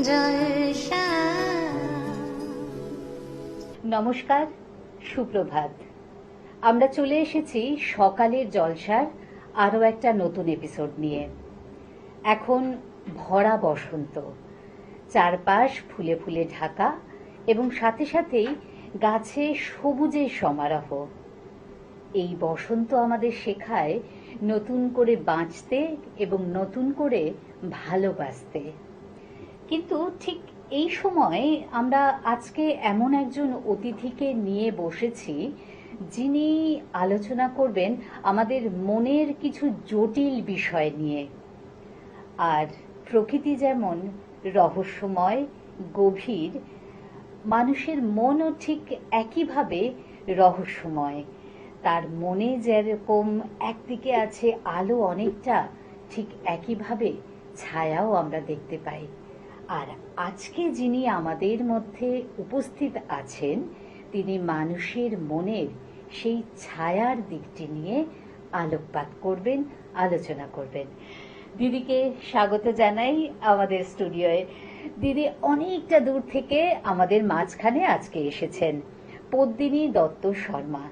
জলসা। নমস্কার, সুপ্রভাত। আমরা চলে এসেছি সকালের জলসার আরও একটা নতুন এপিসোড নিয়ে। এখন ভরা বসন্ত, চারপাশ ফুলে ফুলে ঢাকা এবং সাথে সাথেই গাছে সবুজের সমারোহ। এই বসন্ত আমাদের শেখায় নতুন করে বাঁচতে এবং নতুন করে ভালোবাসতে। কিন্তু ঠিক এই সময় আমরা আজকে এমন একজন অতিথিকে নিয়ে বসেছি যিনি আলোচনা করবেন আমাদের মনের কিছু জটিল বিষয় নিয়ে। আর প্রকৃতি যেমন রহস্যময়, গভীর, মানুষের মনও ঠিক একইভাবে রহস্যময়। তার মনে যেরকম একদিকে আছে আলো অনেকটা, ঠিক একইভাবে ছায়াও আমরা দেখতে পাই। আর আজকে যিনি আমাদের মধ্যে উপস্থিত আছেন, তিনি মানুষের মনের সেই ছায়ার দিকটি নিয়ে আলোকপাত করবেন, আলোচনা করবেন। দিদিকে স্বাগত জানাই আমাদের স্টুডিওয়ে। দিদি অনেকটা দূর থেকে আমাদের মাঝখানে আজকে এসেছেন। পদ্মিনী দত্ত শর্মা।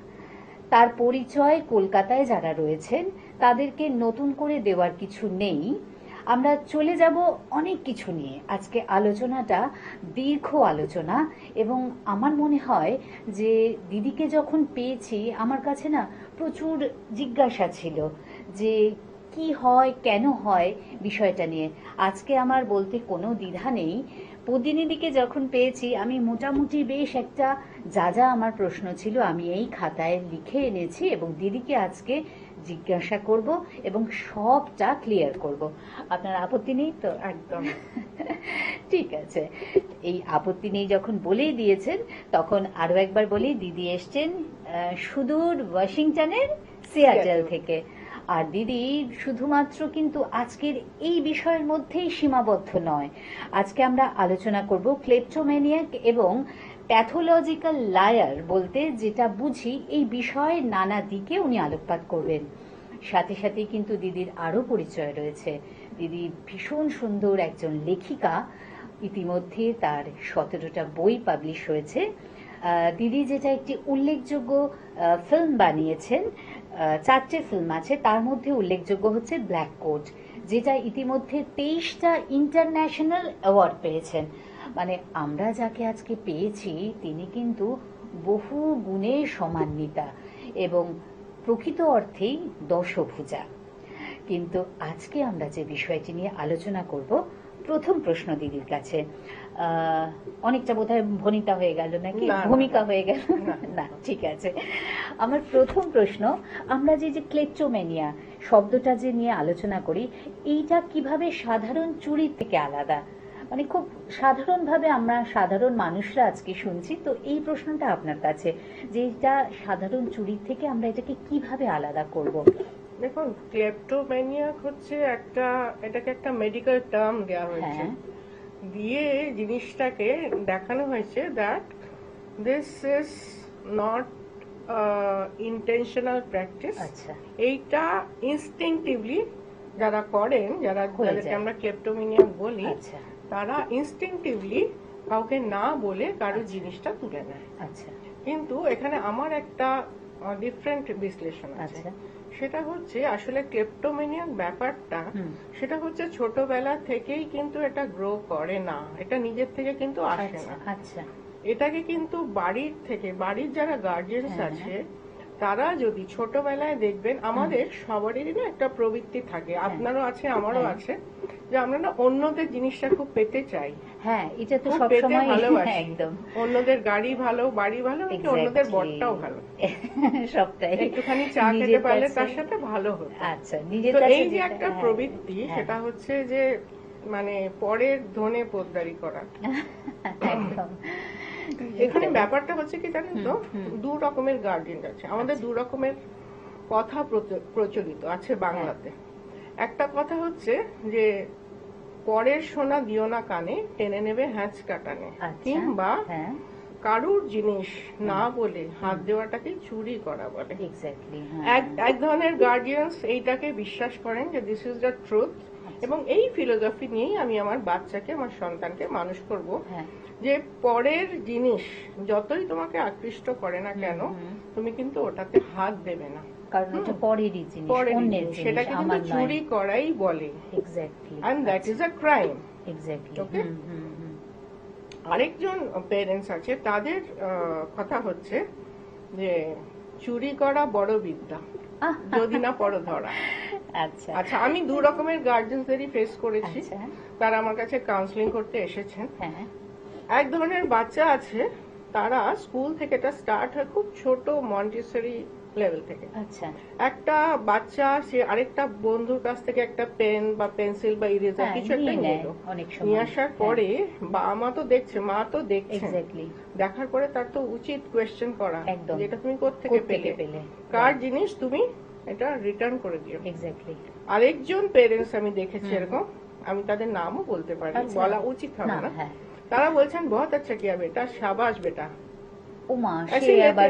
তার পরিচয় কলকাতায় যারা রয়েছেন তাদেরকে নতুন করে দেওয়ার কিছু নেই। আমরা চলে যাব অনেক কিছু নিয়ে। আজকে আলোচনাটা দীর্ঘ আলোচনা, এবং আমার মনে হয় যে দিদিকে যখন পেয়েছি আমার কাছে না প্রচুর জিজ্ঞাসা ছিল যে কি হয়, কেন হয় বিষয়টা নিয়ে। আজকে আমার বলতে কোনো দ্বিধা নেই। পদ্মিনীদিকে যখন পেয়েছি আমি মোটামুটি বেশ একটা যা যা আমার প্রশ্ন ছিল আমি এই খাতায় লিখে এনেছি এবং দিদিকে আজকে জিজ্ঞাসা করব এবং সবটা ক্লিয়ার করব। আপনার আপত্তি নেই তো? একদম ঠিক আছে। এই আপত্তি নেই যখন বলেই দিয়েছেন, তখন আরো একবার বলি, দিদি এসছেন সুদূর ওয়াশিংটনের সিয়াটেল থেকে। আর দিদি শুধুমাত্র কিন্তু আজকের এই বিষয়ের মধ্যেই সীমাবদ্ধ নয়। আজকে আমরা আলোচনা করব ক্লেপ্টোম্যানিয়াক এবং প্যাথোলজিক্যাল লায়ার বলতে যেটা বুঝি, এই বিষয়ে নানা দিকে উনি আলোকপাত করবেন। সাথে সাথে কিন্তু দিদির আরো পরিচয় রয়েছে। দিদি ভীষণ সুন্দর একজন লেখিকা। ইতিমধ্যে তার 17টা বই পাবলিশ হয়েছে। দিদি যেটা একটি উল্লেখযোগ্য ফিল্ম বানিয়েছেন, 4টে ফিল্ম আছে, তার মধ্যে উল্লেখযোগ্য হচ্ছে ব্ল্যাক কোট, যেটা ইতিমধ্যে 23টা ইন্টারন্যাশনাল অ্যাওয়ার্ড পেয়েছেন। মানে আমরা যাকে আজকে পেয়েছি তিনি কিন্তু বহু গুণে সমান্বিতা এবং প্রকৃত অর্থেই দশভুজা। কিন্তু আজকে আমরা যে বিষয়টি নিয়ে আলোচনা করব, প্রথম প্রশ্ন দিদির কাছে। অনেকটা বোধহয় ভনিতা হয়ে গেল নাকি, ভূমিকা হয়ে গেল? না, ঠিক আছে। আমার প্রথম প্রশ্ন, আমরা যে ক্লেপ্টোম্যানিয়া শব্দটা যে নিয়ে আলোচনা করি, এইটা কিভাবে সাধারণ চুরির থেকে আলাদা? মানে খুব সাধারণভাবে আমরা সাধারণ মানুষরা আজকে শুনছি, তো এই প্রশ্নটা আপনার কাছে, যে এটা সাধারণ চুরির থেকে আমরা এটাকে কিভাবে আলাদা করব? দেখুন, ক্লেপ্টোম্যানিয়াক হচ্ছে এটাকে একটা মেডিকেল টার্ম দেওয়া হয়েছে, দিয়ে জিনিসটাকে দেখানো হয়েছে that this is not intentional practice. এইটা ইনস্টিংটিভলি যারা করেন, যাদেরকে আমরা ক্লেপ্টোম্যানিয়াক বলি, তারা ইনস্টিংটিভলি কাউকে না বলে কারো জিনিসটা তুলে নেয়। কিন্তু এখানে আমার একটা ডিফারেন্ট বিশ্লেষণ আছে। সেটা হচ্ছে আসলে ক্লেপ্টোম্যানিয়াক ব্যাপারটা, সেটা হচ্ছে ছোটবেলা থেকেই কিন্তু এটা গ্রো করে না, এটা নিজের থেকে কিন্তু আসে না। এটাকে কিন্তু বাড়ির যারা গার্জিয়ানস আছে তারা যদি ছোটবেলায়, দেখবেন আমাদের সবারই না একটা প্রবৃত্তি থাকে, আপনারও আছে আমারও আছে, যে আমরা না অন্যদের জিনিসটা খুব পেতে চাই। হ্যাঁ, এটা তো সবসময় ভালোবাসি। একদম অন্যদের গাড়ি ভালো, বাড়ি ভালো, অন্যদের বরটাও ভালো, সবটাই একটুখানি চা খেতে পারলে তার সাথে ভালো হতো। নিজের তো এই যে একটা প্রবৃত্তি, সেটা হচ্ছে যে মানে পরের ধনে পোদ্দারি করা। একদম। এখানে ব্যাপারটা হচ্ছে কি জানেন তো, দু রকমের গার্ডিয়ান আছে আমাদের, দু রকমের কথা প্রচলিত আছে বাংলাতে। একটা কথা হচ্ছে যে পরের সোনা দিও না কানে, টেনে নেবে হ্যাঁচ কাটানে, কিংবা কারুর জিনিস না বলে হাত দেওয়াটাকে চুরি করা বলে। এক্স্যাক্টলি। এক ধরনের গার্ডিয়ানস এইটাকে বিশ্বাস করেন যে দিস ইজ দ্য ট্রুথ, এবং এই ফিলোসফি নিয়েই আমি আমার বাচ্চাকে, আমার সন্তানকে মানুষ করব, যে পরের জিনিস যতই তোমাকে আকৃষ্ট করে না কেন তুমি কিন্তু ওটাতে হাত দেবে না, কারণ এটা পরেরই জিনিস, অন্যের জিনিস, সেটাকে কিন্তু চুরি করাই বলে। Exactly. And that is a crime. Exactly. Okay. আরেকজন প্যারেন্টস আছে, তাদের কথা হচ্ছে যে চুরি করা বড় বিদ্যা, যদি না পড়ো ধরা। আচ্ছা আচ্ছা, আমি দু রকমের গার্জেনদেরই ফেস করেছি, তারা আমার কাছে কাউন্সিলিং করতে এসেছেন। এক ধরনের বাচ্চা আছে, তারা স্কুল থেকে এটা স্টার্ট হয় খুব ছোট মন্টেসরি লেভেল থেকে। আচ্ছা, একটা বাচ্চা সে আরেকটা বন্ধুর কাছ থেকে একটা পেন বা পেন্সিল বা ইরেজার কিছু একটা নিয়ে আসার পরে বাবা মা তো দেখছে, মা তো দেখছে, দেখার পরে তার তো উচিত কোয়েশ্চেন করা, যেটা তুমি কোত্থেকে পেলে, কার জিনিস, তুমি এটা রিটার্ন করে দিও। আরেকজন পেরেন্টস আমি দেখেছি এরকম, আমি তাদের নামও বলতে পারি, বলা উচিত হবে না, তারা বলছেন বহুত আচ্ছা কিয়া বেটা, শাবাশ বেটা,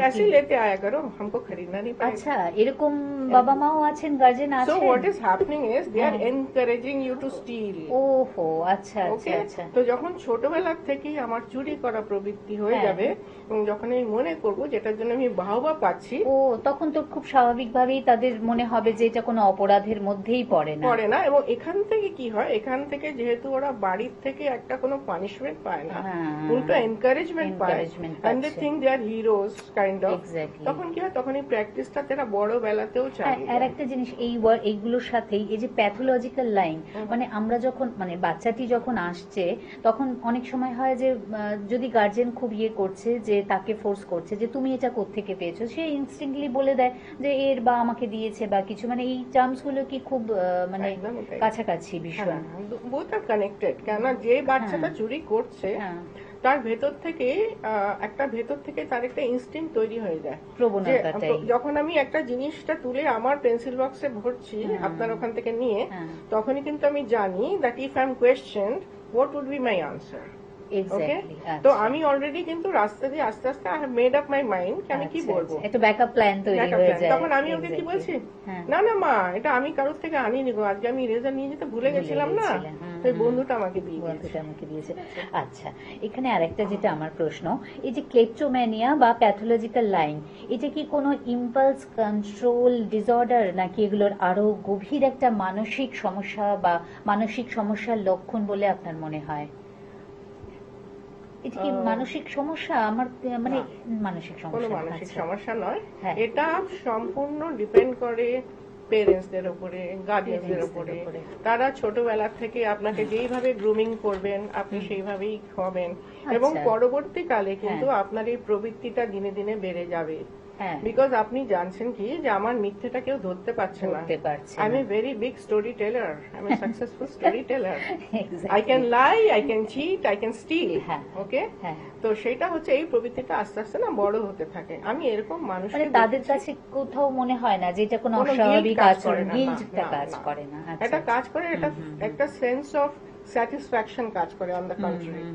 ऐसे लेते आया करो, हमको खरीदना नहीं पड़ेगा। আচ্ছা, এরকম বাবা মাও আছেন, গার্জেন আছেন। So what is happening is they are encouraging you to steal. ওহো, আচ্ছা আচ্ছা আচ্ছা। তো যখন ছোটবেলা থেকেই আমার চুরি করা প্রবৃত্তি হয়ে যাবে, এবং যখন আমি মনে করব যেটার জন্য আমি বাহবা পাচ্ছি, ও তখন তো খুব স্বাভাবিকভাবেই তাদের মনে হবে যে এটা কোনো অপরাধের মধ্যেই পড়ে না। এবং এখান থেকে কি হয়, এখান থেকে যেহেতু ওরা বাড়ির থেকে একটা কোনো পানিশমেন্ট পায় না, উল্টো এনকারেজমেন্ট পায়, and they think they are heroes kind of, তখন কি হয়, তখন এই প্র্যাকটিসটা তারা বড় বেলাতেও চালিয়ে। আর একটা জিনিস, এইগুলোর সাথেই এই যে প্যাথোলজিক্যাল লাইন, মানে আমরা যখন, মানে বাচ্চাটি যখন আসছে, তখন অনেক সময় হয় যে যদি গার্জেন খুব করছে, যে তাকে ফোর্স করছে যে তুমি এটা কোত্থেকে পেয়েছো, সে ইনস্টিংক্টলি বলে দেয় যে এর বা আমাকে দিয়েছে বা কিছু, মানে এই টার্মস গুলো কি খুব মানে কাছাকাছি ভীষণ, বোথ আর কানেক্টেড। কেননা যে বাচ্চাটা চুরি করছে তার ভেতর থেকে তার একটা ইনস্টিংক্ট তৈরি হয়ে যায়, যখন আমি একটা জিনিসটা তুলে আমার পেন্সিল বক্সে ভরছি আপনার ওখান থেকে নিয়ে, তখনই কিন্তু আমি জানি that if I am questioned what would be my answer. Okay, তো আমি অলরেডি কিন্তু রাস্তা দিয়ে আস্তে আস্তে I have made up my mind যে আমি কি বলবো, একটা ব্যাকআপ প্ল্যান তৈরি হয়ে যায়। তখন আমি ওকে কি বলছি, না না মা, এটা আমি কারোর থেকে আনিনি গো, আজকে আমি ইরেজার নিয়ে যেতে ভুলে গেছিলাম না, ওই বন্ধুটা আমাকে দিয়েছে। আচ্ছা, এখানে আরেকটা যেটা আমার প্রশ্ন, এই যে ক্লেপটোম্যানিয়া বা প্যাথোলজিক্যাল লাইং, এটা কি কোনো ইম্পালস কন্ট্রোল ডিসঅর্ডার, নাকি এগুলোর আরো গভীর একটা মানসিক সমস্যা বা মানসিক সমস্যার লক্ষণ বলে আপনার মনে হয়? এটা কি মানসিক সমস্যা? আমার মানে মানসিক সমস্যা নয়, এটা সম্পূর্ণ ডিপেন্ড করে পেরেন্টসদের উপরে, গার্ডিয়ানদের উপরে। তারা ছোটবেলা থেকে আপনাকে যেইভাবে গ্রুমিং করবেন আপনি সেইভাবেই হবেন, এবং পরবর্তীকালে কিন্তু আপনার এই প্রবৃত্তিটা দিনে দিনে বেড়ে যাবে। বিকজ আপনি জানছেন কি, যে আমার মিথ্যেটা কেউ ধরতে পারছে না, I am a very big storyteller, I am a successful storyteller, I can lie, I can cheat, I can steal. Okay, তো সেটা হচ্ছে এই প্রবৃত্তিটা আস্তে আস্তে না বড় হতে থাকে। আমি এরকম মানুষ, তাদের কাছে কোথাও মনে হয় না যে এটা কোনো অস্বাভাবিক আচরণ, গিল্টটা কাজ করে না, এটা কাজ করে, এটা একটা সেন্স অফ স্যাটিসফ্যাকশন কাজ করে অন দ্য কন্ট্রারি।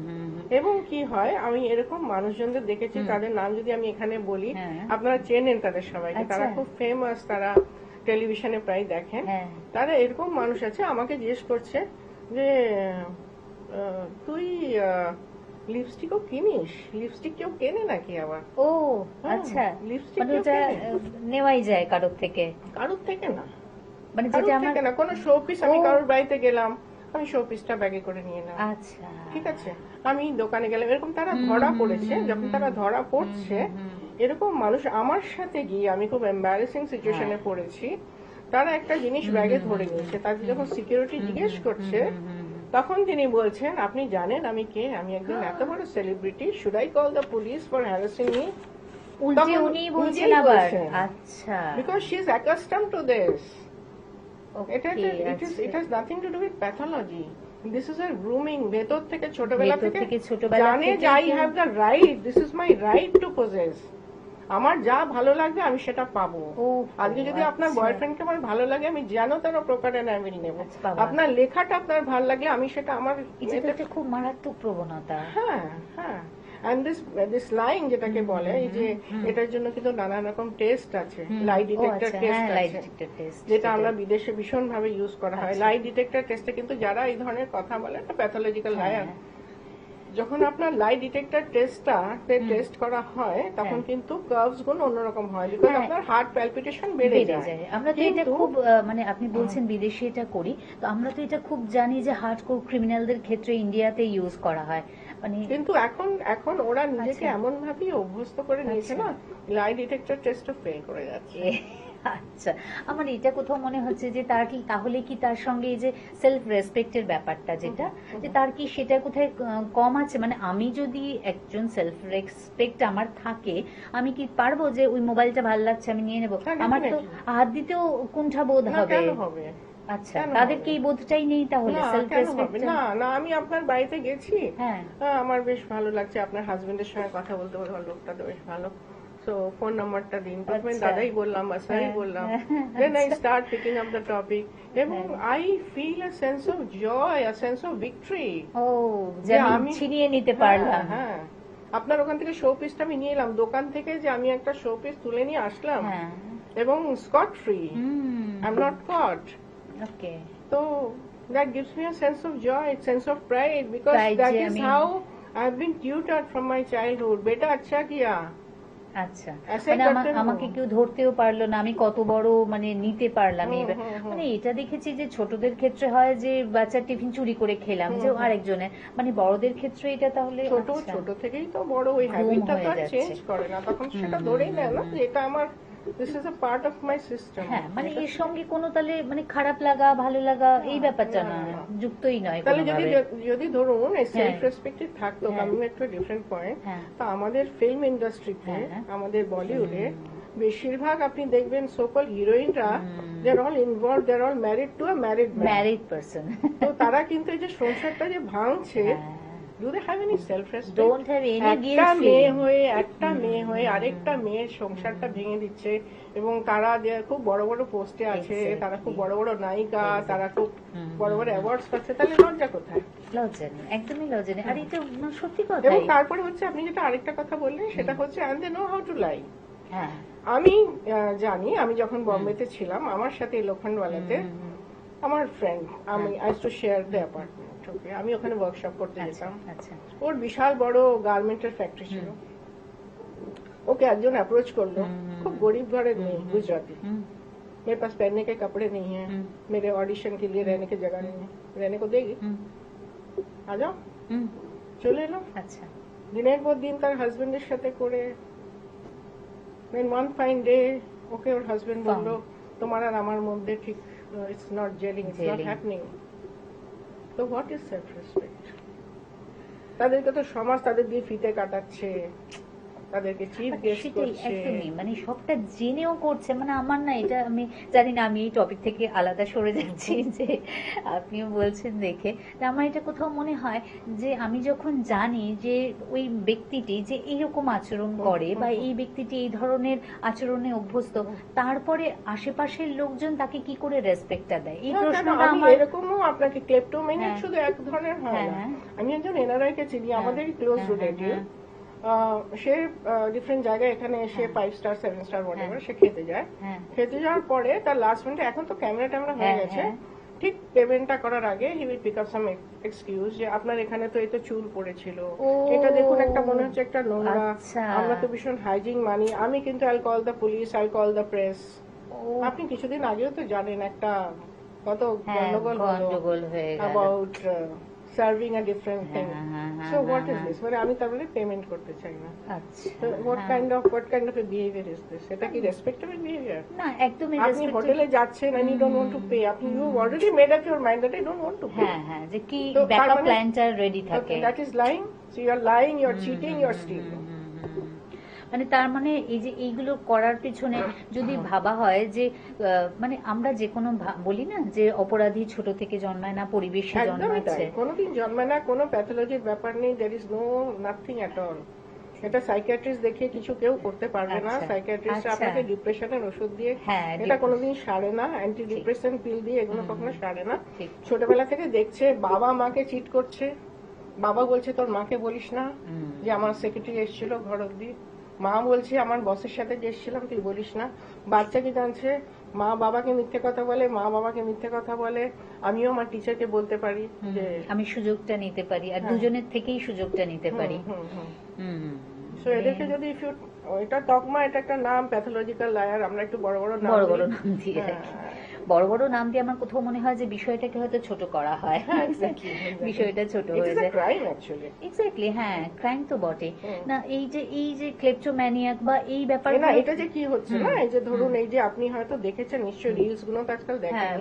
এবং কি হয়, আমি এরকম মানুষজনদের দেখেছি, তাদের নাম যদি আমি এখানে বলি আপনারা চেনেন তাদের সবাইকে, তারা খুব ফেমাস, তারা টেলিভিশনে প্রায় দেখেন। তারা এরকম মানুষ আছে, আমাকে জিজ্ঞেস করছে যে তুই লিপস্টিকও কিনিস? লিপস্টিক কেউ কেনে নাকি আবার? ও আচ্ছা, লিপস্টিক নেওয়াই যায় কারোর থেকে? কারোর থেকে না, মানে যেটা আমার কোনো শোপিস, আমি কারোর বাড়িতে গেলাম, আমি শোপিসটা ব্যাগে করে নিয়ে এলাম, আচ্ছা ঠিক আছে, আমি দোকানে গেলাম, এরকম তারা ধরা পড়েছে। যখন তারা ধরা পড়ছে, এরকম মানুষ আমার সাথে গিয়ে আমি খুব এম্বারেসিং সিচুয়েশনে পড়েছি, তারা একটা জিনিস ব্যাগে ধরে নিয়েছে, তাদের যখন সিকিউরিটি জিজ্ঞেস করছে, তখন তিনি বলছেন আপনি জানেন আমি কে, আমি একজন এত বড় celebrity, should I call the police for harassing me? উনি বলছেন আবার, আচ্ছা, because she is accustomed to this. It has nothing to do with pathology. This is a grooming. ভেতর থেকে ছোটবেলা থেকে জানে যে I have the right, this is my right to possess. আমার যা ভালো লাগবে আমি সেটা পাবো। আজকে যদি আপনার বয়ফ্রেন্ডকে আমার ভালো লাগে, আমি জানো তার প্রকারেণ আমি নেব। আপনার লেখাটা আপনার ভালো লাগলে আমি সেটা আমার, এটা খুব মারাত্মক প্রবণতা। হ্যাঁ হ্যাঁ, এন্ড দিস লাইং যেটাকে বলে, এই যে এটার জন্য কিন্তু নানা রকম টেস্ট আছে, লাই ডিটেক্টর টেস্ট আছে, যেটা আমরা বিদেশে ভীষণ ভাবে ইউজ করা হয়। লাই ডিটেক্টর টেস্টে কিন্তু যারা এই ধরনের কথা বলে, এটা প্যাথোলজিক্যাল লায়ার। যখন আপনার লাই ডিটেক্টর টেস্ট করা হয়, তখন কিন্তু কার্ভস গুলো অন্যরকম হয়, বিকজ আপনার হার্ট প্যালপিটেশন বেড়ে যায়। আমরা তো এটা খুব মানে আপনি বলছেন বিদেশে এটা করি, তো আমরা তো এটা খুব জানি যে হার্ডকোর ক্রিমিনালদের ক্ষেত্রে ইন্ডিয়াতে ইউজ করা হয়, মানে কিন্তু এখন ওরা নিজেকে এমন ভাবেই অভ্যস্ত করে নিয়েছে না, লাই ডিটেক্টর টেস্টও ফেল করে যাচ্ছে। আচ্ছা, আমার এটা কোথাও মনে হচ্ছে যে তার কি তাহলে কি তার সঙ্গে এই যে সেলফ রেসপেক্টের ব্যাপারটা যেটা, যে তার কি সেটা কোথায় কম আছে? মানে আমি যদি একজন সেলফ রেসপেক্ট আমার থাকে, আমি কি পারবো যে ওই মোবাইলটা ভালো লাগছে আমি নিয়ে নেবো? আমার তো হাত দিতেও কুণ্ঠা বোধ হবে। আচ্ছা, তাদের কি এই বোধটাই নেই তাহলে সেলফ রেসপেক্ট? না না, আমি আপনার বাড়িতে গেছি, আমার বেশ ভালো লাগছে, আপনার হাজবেন্ডের সঙ্গে কথা বলতে বলতে, লোকটা তো বেশ ভালো, তো ফোন নাম্বারটা দিন, প্রথমে দাদাই বললাম বা স্যারই বললাম, then I start picking up the topic, এবং I feel a sense of joy, a sense of victory. ও, যে আমি ছিনিয়ে নিতে পারলাম। হ্যাঁ, আপনার ওখান থেকে শো পিসটা আমি নিয়ে এলাম, দোকান থেকে যে আমি একটা শো পিস তুলে নিয়ে আসলাম, এবং scot free, I am not caught. Okay, তো that gives me a sense of joy, sense of pride, because that is how I have been tutored from my childhood. Beta acha kiya. আচ্ছা, মানে আমাকে কেউ ধরতেও পারলো না, আমি কত বড় মানে নিতে পারলাম। মানে এটা দেখেছি যে ছোটদের ক্ষেত্রে হয় যে বাচ্চার টিফিন চুরি করে খেলাম, যে আরেকজনের, মানে বড়দের ক্ষেত্রে এটা তাহলে ছোট থেকেই তো বড় ওই হ্যাবিটটা তো চেঞ্জ করে না, তখন সেটা ধরেই নেয় না যে এটা আমার, this is a part of my system। হ্যাঁ, মানে এর সঙ্গে কোনো তাহলে মানে খারাপ লাগা ভালো লাগা এই ব্যাপারটা না, যুক্তই নয়। তাহলে যদি ধরুন সেলফ রেসপেক্টেড থাকতো, আমি একটা ডিফারেন্ট পয়েন্ট, তো আমাদের ফিল্ম ইন্ডাস্ট্রিতে, আমাদের বলিউডে বেশিরভাগ আপনি দেখবেন সোকল হিরোইনরা, they are all involved, they are all married to a married person. তো তারা কিন্তু এই যে সংসারটা যে ভাঙছে, do they have any self respect? Don't have any guilt feeling। একটা মেয়ে হয়ে আরেকটা মেয়ের সংসারটা ভেঙে দিচ্ছে, এবং তারা যে খুব বড় বড় পোস্টে আছে, তারা খুব বড় বড় নায়িকা, তারা খুব বড় বড় অ্যাওয়ার্ডস পাচ্ছে, তাহলে লজ্জা কোথায়? লজ্জা নেই, একদমই লজ্জা নেই। আর এটা সত্যি কথা। এবং তারপরে হচ্ছে আপনি যেটা আরেকটা কথা বললেন, সেটা হচ্ছে and they know how to lie। আমি জানি, আমি যখন বম্বেতে ছিলাম, আমার সাথে লোখন্ডওয়ালাতে আমার ফ্রেন্ড, আমি I to share the apartment, আমি ওখানে ওয়ার্কশপ করতে যেতাম। ওর বিশাল বড় গার্মেন্টের ফ্যাক্টরি ছিল, ওকে একজন অ্যাপ্রোচ করলো, খুব गरीब ঘরের মেয়ে, गुजराती, मेरे पास पहनने के कपड़े नहीं है, मेरे ऑडिशन के लिए रहने की जगह नहीं है, रहने को देगी? आ जाओ। চলে এলো। আচ্ছা, দিনের পর দিন তার হাজবেন্ডের সাথে করে, then one fine day okay ওর হাজবেন্ড বললো, তোমার আর আমার মধ্যে ঠিক it's not jelling, it's not happening. তো হোয়াট ইজ সেলফ রেসপেক্ট? তাদেরকে তো সমাজ তাদের দিয়ে ফিতে কাটাচ্ছে, তাদেরকে চিফ গেস্ট করছে, মানে সবটা জেনেও করছে। মানে আমার না, এটা আমি জানি না, আমি এই টপিক থেকে আলাদা সরে যাচ্ছি, যে আপনিও বলছেন দেখে, আমার এটা কোথাও মনে হয় যে আমি যখন জানি যে ওই ব্যক্তিটি যে এইরকম আচরণ করে, বা এই ব্যক্তিটি এই ধরনের আচরণে অভ্যস্ত, তারপরে আশেপাশের লোকজন তাকে কি করে রেসপেক্টটা দেয়, এই প্রশ্নটা আমার। এরকমও আপনাকে ক্লেপ্টোম্যানিক শুধু এক ধরনের হয় না। আমি একজন এনআরআই কে চিনি, আমাদের ক্লোজ রিলেটিভ, সে ডিফারেন্ট জায়গায় এখানে এসে 5 স্টার 7 স্টার হোয়াটএভার সে খেতে যায়, খেতে যাওয়ার পরে তার লাস্ট মিনিটে, এখন তো ক্যামেরা ট্যামেরা হয়ে গেছে, ঠিক পেমেন্টটা করার আগে he will pick up some excuse, যে আপনার এখানে তো এই তো চুল পড়েছিল, এটা দেখুন একটা মনে হচ্ছে একটা নোংরা, আমরা তো ভীষণ হাইজিন মানি, আমি কিন্তু I call the police, I call the press. আপনি কিছুদিন আগেও তো জানেন একটা কত গন্ডগোল হয়ে গেল about serving a different thing. So what is this? মানে আমি তার মানে পেমেন্ট করতে চাই না। আচ্ছা, what kind of a behavior is this? এটা কি respectable behavior? না, একদমই আপনি হোটেলে যাচ্ছেন and you don't want to pay, আপনি you already made up your mind that I don't want to pay। হ্যাঁ, যে কি ব্যাকআপ প্ল্যানটা রেডি থাকে। That is lying. So you are lying, you are cheating, you are stealing। মানে তার মানে এই যে এইগুলো করার পিছনে যদি ভাবা হয় যে মানে আমরা যে কোনো বলি না যে অপরাধী ছোট থেকে জন্মায় না, পরিবেশে জন্মাচ্ছে, কোনোদিন জন্মায় না, কোনো প্যাথোলজির ব্যাপার নেই, there is no nothing at all। এটা সাইকিয়াট্রিস্ট দেখে কিছু কেউ করতে পারবে না, সাইকিয়াট্রিস্ট আপনাকে ডিপ্রেশনের ওষুধ দিয়ে এটা কোনোদিন সারে না, অ্যান্টি ডিপ্রেশন পিল দিয়ে এগুলো কখনো সারে না। ছোটবেলা থেকে দেখছে বাবা মাকে চিট করছে, বাবা বলছে তোর মাকে বলিস না যে আমার সেক্রেটারি এসেছিল ঘর অব্দি, মা বলছে আমার বসের সাথে যে এসেছিলাম তুই বলিস না। বাচ্চা কি জানছে, মা বাবাকে মিথ্যে কথা বলে, মা বাবাকে মিথ্যে কথা বলে, আমিও আমার টিচারকে বলতে পারি যে আমি সুযোগটা নিতে পারি, আর দুজনের থেকেই সুযোগটা নিতে পারি। সো এদেরকে যদি এটা তকমা, এটা একটা নাম, প্যাথোলজিক্যাল লায়ার, আমরা একটু বড় বড় নাম দিয়ে বড় বড় নাম দিয়ে আমার কোথাও মনে হয় যে বিষয়টাকে হয়তো ছোট করা হয়, বিষয়টা ছোট হয়ে যায়। এক্স্যাক্টলি, হ্যাঁ, ক্রাইম তো বটে না। এই যে ক্লেপটোম্যানিয়াক বা এই ব্যাপার, না এটা যে কি হচ্ছে না, এই যে ধরুন এই যে আপনি হয়তো দেখেছেন নিশ্চয়ই, রিলস গুলো তো আজকাল দেখেন,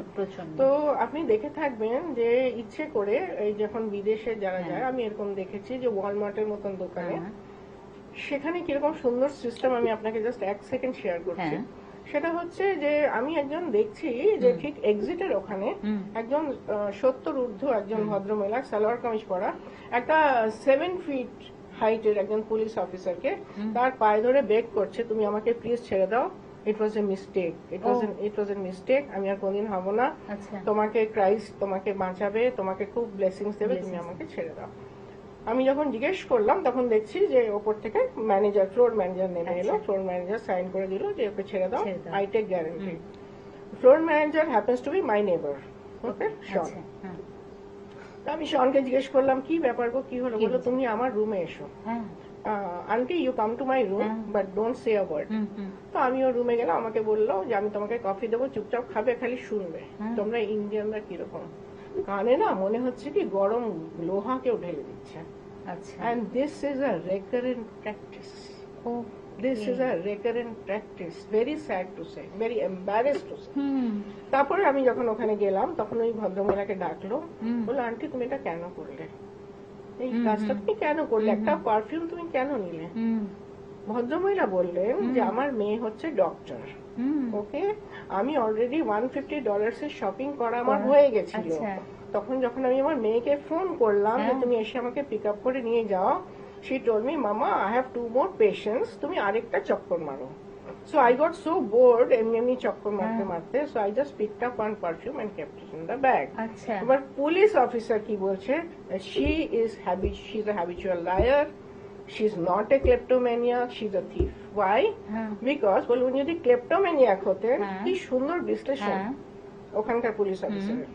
তো আপনি দেখে থাকবেন যে ইচ্ছে করে এই যখন বিদেশে যারা যায়, আমি এরকম দেখেছি যে ওয়ালমার্টের মতন দোকানে, সেখানে কিরকম সুন্দর সিস্টেম, আমি আপনাকে জাস্ট 1 সেকেন্ড শেয়ার করছি। সেটা হচ্ছে যে আমি একজন দেখছি যে ঠিক এক্সিটের ওখানে একজন 70 ঊর্ধ্ব একজন ভদ্রমহিলা, সালোয়ার কামিজ পরা, একটা 7 ফিট হাইটের একজন পুলিশ অফিসারকে তার পায়ে ধরে বেগ করছে, তুমি আমাকে প্লিজ ছেড়ে দাও, ইট ওয়াজ a mistake, it was a mistake, আমি আর কোনদিন হব না, তোমাকে ক্রাইস্ট তোমাকে বাঁচাবে, তোমাকে খুব ব্লেসিংস দেবে, তুমি আমাকে ছেড়ে দাও। আমি যখন জিজ্ঞেস করলাম তখন দেখছি যে ওপর থেকে ম্যানেজার, ফ্লোর ম্যানেজার নেমে এলো, ফ্লোর ম্যানেজার সাইন করে দিল যে ওকে ছেড়ে দাও, I take guarantee. Floor manager happens to be my neighbour, okay, শন। আমি শনকে জিজ্ঞেস করলাম কি ব্যাপার গো, কি হলো? বললো তুমি আমার রুমে এসো, auntie you come to my room but don't say a word. তো আমি ওর রুমে গেলাম, আমাকে বললো যে আমি তোমাকে কফি দেবো, চুপচাপ খাবে, খালি শুনবে। তোমরা ইন্ডিয়ানরা কিরকম, কানে না মনে হচ্ছে কি গরম লোহা কেউ ঢেলে দিচ্ছে। And this is a recurrent practice. This is a recurrent practice. Very sad to say, very embarrassed to say. তারপরে আমি যখন ওখানে গেলাম তখন ওই ভদ্রমহিলাকে ডাকলো, বললো আন্টি তুমি এটা কেন করলে, এই কাজটা তুমি কেন করলে, একটা পারফিউম তুমি কেন নিলে? ভদ্রমহিলা বললেন যে আমার মেয়ে হচ্ছে ডক্টর, ওকে, আমি অলরেডি $150 এর শপিং করা আমার হয়ে গেছিল, তখন যখন আমি আমার মেয়েকে ফোন করলাম যে তুমি এসে আমাকে পিক আপ করে নিয়ে যাও, she told me mama I have 2 more patients, তুমি আরেকটা চক্কর মারো। So I got so bored এমনি চক্কর মারতে মারতে, so I just picked up one perfume and kept it in the bag. এবার পুলিশ অফিসার কি বলছে, she's a habitual liar, she's not a kleptomaniac, she's a thief. Why? Because বল উনি যদি kleptomaniac হতেন, কি সুন্দর বিশ্লেষণ ওখানকার পুলিশ অফিসারের।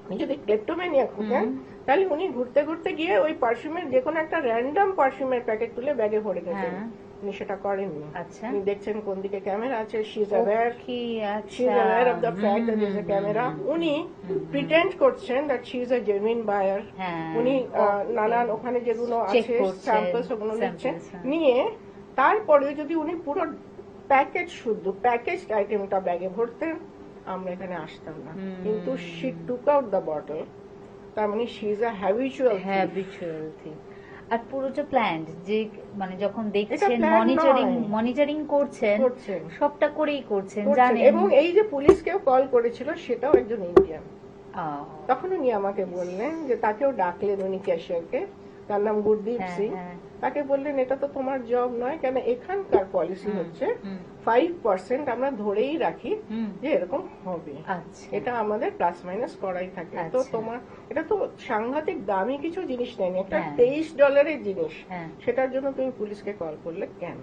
উনি যদি ক্লেপ্টোম্যানিয়াক হতেন তাহলে উনি ঘুরতে ঘুরতে গিয়ে ওই পারফিউমের যে কোনো একটা র্যান্ডম পারফিউমের প্যাকেট তুলে ব্যাগে ভরে দিতেন, উনি সেটা করেননি। উনি দেখছেন কোন দিকে ক্যামেরা আছে, she is aware of the fact that there is a camera. উনি প্রিটেন্ড করছেন that she is a genuine buyer. উনি নানান ওখানে যেগুলো আছে স্যাম্পলস ওগুলো নিচ্ছেন, নিয়ে তারপরে যদি উনি পুরো প্যাকেজ শুদ্ধ প্যাকেজড আইটেমটা ব্যাগে ভরতেন, আমরা এখানে আসতাম না। কিন্তু she took out the bottle, তার মানে she is a habitual thing. আর পুরোটা প্ল্যান্ড, যে মানে যখন দেখছেন মনিটরিং করছেন, সবটা করেই করছেন জানেন। এবং এই যে পুলিশকেও কল করেছিল সেটাও একজন ইন্ডিয়ান। তখন উনি আমাকে বললেন যে তাকেও ডাকলেন, উনি ক্যাশিয়ারকে, তার নাম গুরদীপ সিং, তাকে বললেন এটা তো তোমার জব নয়, কেন এখানকার পলিসি হচ্ছে 5% আমরা ধরেই রাখি যে এরকম হবে, এটা আমাদের প্লাস মাইনাস করাই থাকে। তো তোমার এটা তো সাংঘাতিক দামি কিছু জিনিস নেই, একটা $23 জিনিস, সেটার জন্য তুমি পুলিশকে কল করলে কেন?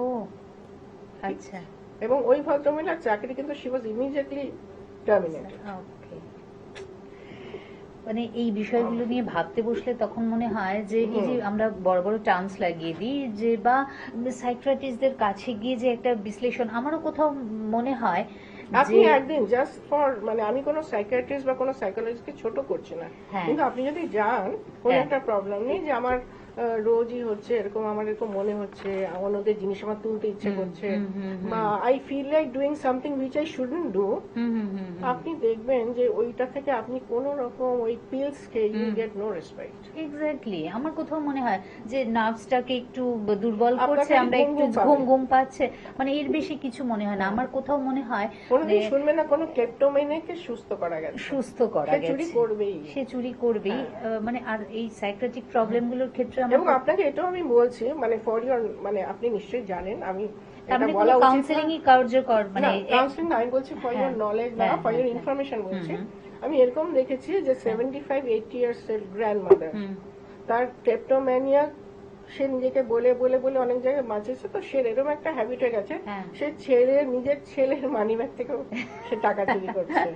ও আচ্ছা। এবং ওই ভদ্রমহিলার চাকরি কিন্তু she was immediately terminated। মানে এই বিষয়গুলো নিয়ে ভাবতে বসলে তখন মনে হয় যে এই যে আমরা বড় বড় টার্মস লাগিয়ে দিই, যে বা সাইকিয়াট্রিস্টদের কাছে গিয়ে যে একটা বিশ্লেষণ, আমারও কোথাও মনে হয় আপনি একদিন জাস্ট ফর মানে আমি কোনো সাইকিয়াট্রিস্ট বা কোনো সাইকোলজিস্টকে ছোট করছি না, কিন্তু আপনি যদি যান কোনো একটা প্রবলেম নেই যে আমার রোজই হচ্ছে এরকম, আমার এরকম মনে হচ্ছে, অন্যদের জিনিস আমার তুলতে ইচ্ছে করছে, বা I feel like doing something which I shouldn't do, আপনি দেখবেন যে ওইটা থেকে আপনি কোন রকম ওই পিলস খেয়ে you get no respect. Exactly, আমার কোথাও মনে হয় যে নার্ভসটাকে একটু দুর্বল করছে, আমরা একটু ঘুম পাচ্ছে, মানে এর বেশি কিছু মনে হয় না। আমার কোথাও মনে হয় কোনোদিন শুনবে না কোনো ক্লেপ্টোম্যানিয়াককে সুস্থ করা গেছে, সে চুরি করবেই। মানে আর এই সাইকিয়াট্রিক প্রবলেমগুলোর ক্ষেত্রে এবং আপনাকে এটাও আমি বলছি, মানে ফর ইওর মানে আপনি নিশ্চয়ই জানেন, আমি এটা বলা উচিত কাউন্সেলিংই কার্যকর, মানে কাউন্সেলিং আমি বলছি ফর ইওর নলেজ বা ফর ইওর ইনফরমেশন বলছি। আমি এরকম দেখেছি যে 75-80 ইয়ার্স এর গ্র্যান্ডমাদার, তার ক্লেপ্টোম্যানিয়া সে নিজেকে বলে বলে বলে অনেক জায়গায় বাঁচেছে, তো সে এরকম একটা হ্যাবিট হয়ে গেছে, সে নিজের ছেলের মানি ব্যাগ থেকে সে টাকা চুরি করছে।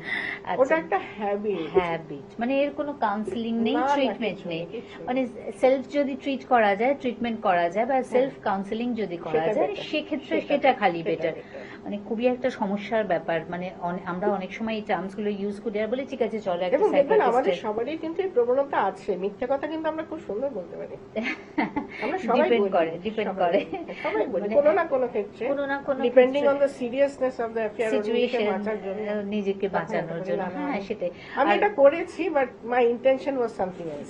ওটা একটা হ্যাবিট, মানে এর কোনো কাউন্সিলিং নেই, ট্রিটমেন্ট নেই, মানে সেলফ যদি ট্রিট করা যায়, ট্রিটমেন্ট করা যায় বা সেলফ কাউন্সিলিং যদি করা যায়, সেক্ষেত্রে সেটা খালি বেটার। মানে খুবই একটা সমস্যার ব্যাপার, মানে আমরা অনেক সময় এই টার্মস গুলো ইউজ করি আর বলি ঠিক আছে চলো একটা সাইকিয়াট্রিস্ট। আমাদের সবারই কিন্তু এই প্রবণতা আছে, মিথ্যা কথা কিন্তু আমরা খুব সুন্দর বলতে পারি, আমরা সবাই ডিপেন্ড করে সবাই বলি কোনো না কোনো ক্ষেত্রে, depending on the seriousness of the affair, নিজেকে বাঁচানোর জন্য। হ্যাঁ সেটাই, আমি এটা করেছি, but my intention was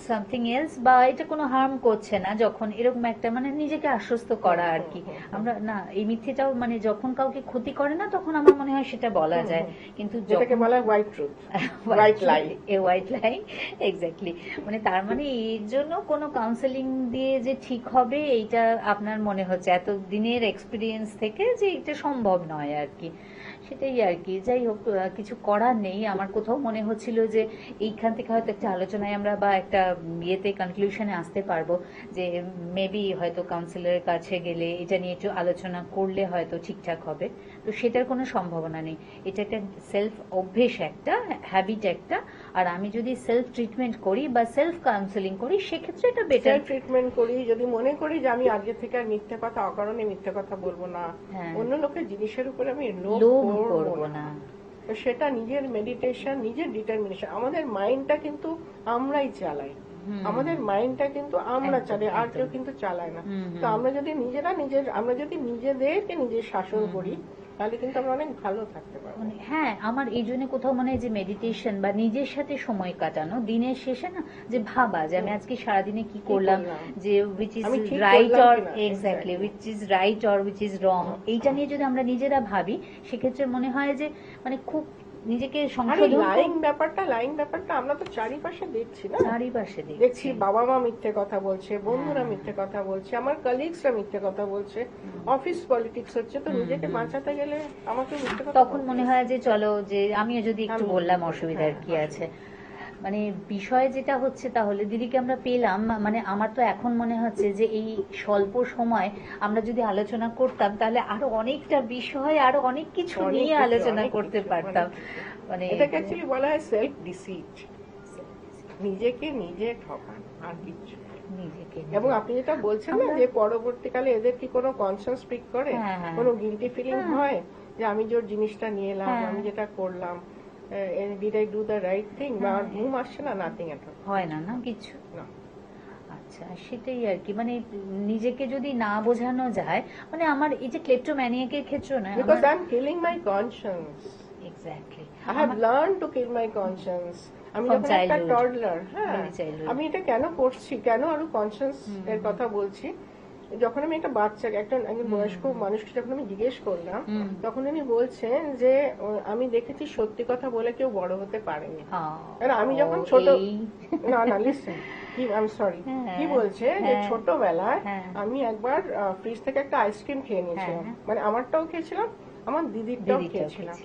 something else, বা এটা কোনো হার্ম করছে না, যখন এরকম একটা মানে নিজেকে আশ্বস্ত করা আর কি। আমরা না এই মিথ্যেটাও মানে যখন কাউকে ক্ষতি করে না তখন আমার মনে হয় সেটা বলা যায়, কিন্তু যেটাকে বলা হয় হোয়াইট ট্রুথ, হোয়াইট লাই, হোয়াইট লাই, এক্স্যাক্টলি। মানে তার মানে এর জন্য কোনো কাউন্সেলিং দিয়ে যে ঠিক হবে এইটা আপনার মনে হচ্ছে এত দিনের এক্সপিরিয়েন্স থেকে যে এটা সম্ভব নয় আর কি, সেটাই আর কি। যাই হোক, কিছু করার নেই। আমার কোথাও মনে হচ্ছিল যে এইখান থেকে হয়তো একটা আলোচনায় আমরা বা একটা ইয়েতে কনক্লুশনে আসতে পারবো যে মেবি হয়তো কাউন্সিলরের কাছে গেলে এটা নিয়ে একটু আলোচনা করলে হয়তো ঠিকঠাক হবে, তো সেটার কোনো সম্ভাবনা নেই। এটা একটা সেলফ অভ্যেস, একটা হ্যাবিট একটা, আর আমি যদি সেলফ ট্রিটমেন্ট করি বা সেলফ কাউন্সিলিং করি সেক্ষেত্রে এটা বেটার। ট্রিটমেন্ট করি যদি মনে করি যে আমি আজকে থেকে আর মিথ্যে কথা, অকারণে মিথ্যে কথা বলবো না, অন্য লোকের জিনিসের উপরে আমি লোভ করবো না, সেটা নিজের মেডিটেশন, নিজের ডিটারমিনেশন। আমাদের মাইন্ডটা কিন্তু আমরাই চালাই, আমাদের মাইন্ডটা কিন্তু আমরা চালাই, আর কেউ কিন্তু চালায় না। তো আমরা যদি আমরা যদি নিজেদেরকে নিজের শাসন করি তাহলে কিন্তু আমরা অনেক ভালো থাকতে পারবো। হ্যাঁ, আমার এই জন্য কোথাও মনে হয় যে মেডিটেশন বা নিজের সাথে সময় কাটানো, দিনের শেষে না যে ভাবা যে আমি আজকে সারাদিনে কি করলাম, যে which is right or exactly which is right or which is wrong, এইটা নিয়ে যদি আমরা নিজেরা ভাবি সেক্ষেত্রে মনে হয় যে মানে খুব নিজেকে সংশোধন। ব্যাপারটা আমরা তো চারিপাশে দেখছি না, দেখছি বাবা মা মিথ্যে কথা বলছে, বন্ধুরা মিথ্যে কথা বলছে, আমার কলিগসরা মিথ্যে কথা বলছে, অফিস পলিটিক্স হচ্ছে, তো নিজেকে বাঁচাতে গেলে আমাকে মিথ্যে কথা তখন মনে হয় যে চলো যে আমিও যদি একটু বললাম অসুবিধার কি আছে। মানে বিষয় যেটা হচ্ছে তাহলে দিদিকে আমরা পেলাম, মানে আমার তো এখন মনে হচ্ছে যে এই স্বল্প সময় আমরা যদি আলোচনা করতাম তাহলে আরো অনেকটা বিষয়, আরো অনেক কিছু নিয়ে আলোচনা করতে পারতাম। মানে এটাকে অ্যাকচুয়ালি বলা হয় সেলফ ডিসিট, নিজেকে নিজে ঠকানো, আর কিছু নিজেকে। এবং আপনি যেটা বলছেন না যে পরবর্তীকালে এদের কি কোনো কনসার্ন স্পিক করে, কোনো গিল্টি ফিলিং হয় যে আমি যে জিনিসটা নিয়ে এলাম, আমি যেটা করলাম, did I do the right thing, বা ঘুম আসছে না, নাথিং এট অল, হয় না না কিছু না। আচ্ছা, সেটাই আর কি, মানে নিজেকে যদি না বোঝানো যায়, মানে আমার এই যে ক্লেপ্টোম্যানিয়াকের ক্ষেত্রে না, because I am killing my conscience, exactly I have learned to kill my conscience. আমি যখন একটা টডলার, আমি এটা কেন করছি, কেন আরো কনসিয়াস এর কথা বলছি, যখন আমি একটা বাচ্চাকে, একজন বয়স্ক মানুষকে যখন আমি জিজ্ঞেস করলাম, তখন উনি বলছেন যে আমি দেখেছি সত্যি কথা বলে কেউ বড় হতে পারেনি। আমি যখন ছোট, না লিসেন, কি বলছে যে ছোটবেলায় আমি একবার ফ্রিজ থেকে একটা আইসক্রিম খেয়ে নিয়েছিলাম, মানে আমারটাও খেয়েছিলাম, আমার দিদিরটাও খেয়েছিলাম।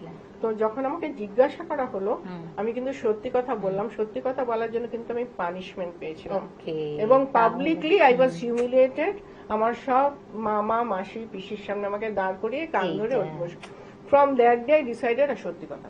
তো যখন আমাকে জিজ্ঞাসা করা হলো, আমি কিন্তু সত্যি কথা বললাম, সত্যি কথা বলার জন্য কিন্তু আমি পানিশমেন্ট পেয়েছিলাম, এবং পাবলিকলি আই ওয়াজ হিউমিলিয়েটেড। আমার সব মামা মাসি পিসির সামনে আমাকে দাঁড় করিয়ে কান ধরে উঠবস। From that day I decided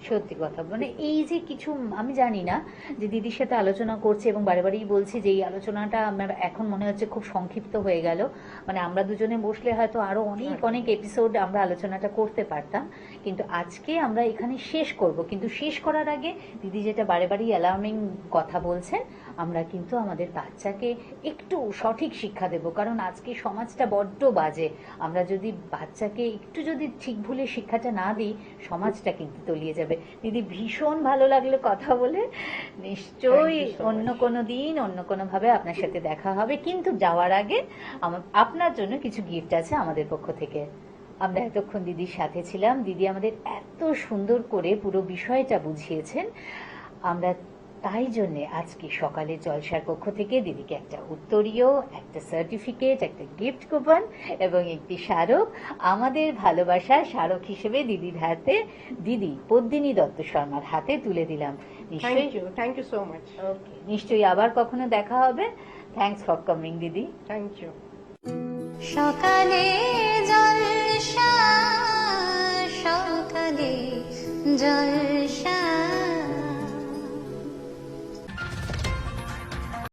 সত্যি কথা মানে এই যে কিছু আমি জানি না যে দিদির সাথে আলোচনা করছে এবং বারে বারেই বলছি যে এই আলোচনাটা আমার এখন মনে হচ্ছে খুব সংক্ষিপ্ত হয়ে গেল, মানে আমরা দুজনে বসলে হয়তো আরো অনেক এপিসোড আমরা আলোচনাটা করতে পারতাম, কিন্তু আজকে আমরা এখানে শেষ করব। কিন্তু শেষ করার আগে দিদি যেটা বারে বারেই অ্যালার্মিং কথা বলছেন, আমরা কিন্তু আমাদের বাচ্চাকে একটু সঠিক শিক্ষা দেব, কারণ আজকে সমাজটা বড্ড বাজে। আমরা যদি বাচ্চাকে একটু যদি ঠিক ভুলে শিক্ষাটা না দিই, সমাজটা কিন্তু তলিয়ে যাবে। দিদি ভীষণ ভালো লাগলো কথা বলে, নিশ্চয়ই অন্য কোনো দিন অন্য কোনো ভাবে আপনার সাথে দেখা হবে, কিন্তু যাওয়ার আগে আপনার জন্য কিছু গিফট আছে আমাদের পক্ষ থেকে। আমরা এতক্ষণ দিদির সাথে ছিলাম, দিদি আমাদের এত সুন্দর করে পুরো বিষয়টা বুঝিয়েছেন, আমরা তাই জন্য আজকে সকালে জলসার পক্ষ থেকে দিদিকে একটা উত্তরীয়, একটা সার্টিফিকেট, একটা গিফট কুপন এবং একটি স্মারক, আমাদের ভালোবাসার স্মারক হিসেবে দিদির হাতে, দিদি পদ্মিনী দত্ত শর্মার হাতে তুলে দিলাম। Thank you so much. Okay, নিশ্চয়ই আবার কখনো দেখা হবে। থ্যাঙ্কস ফর কামিং দিদি। Thank you. সকালে জলসা, সকালে জলসা।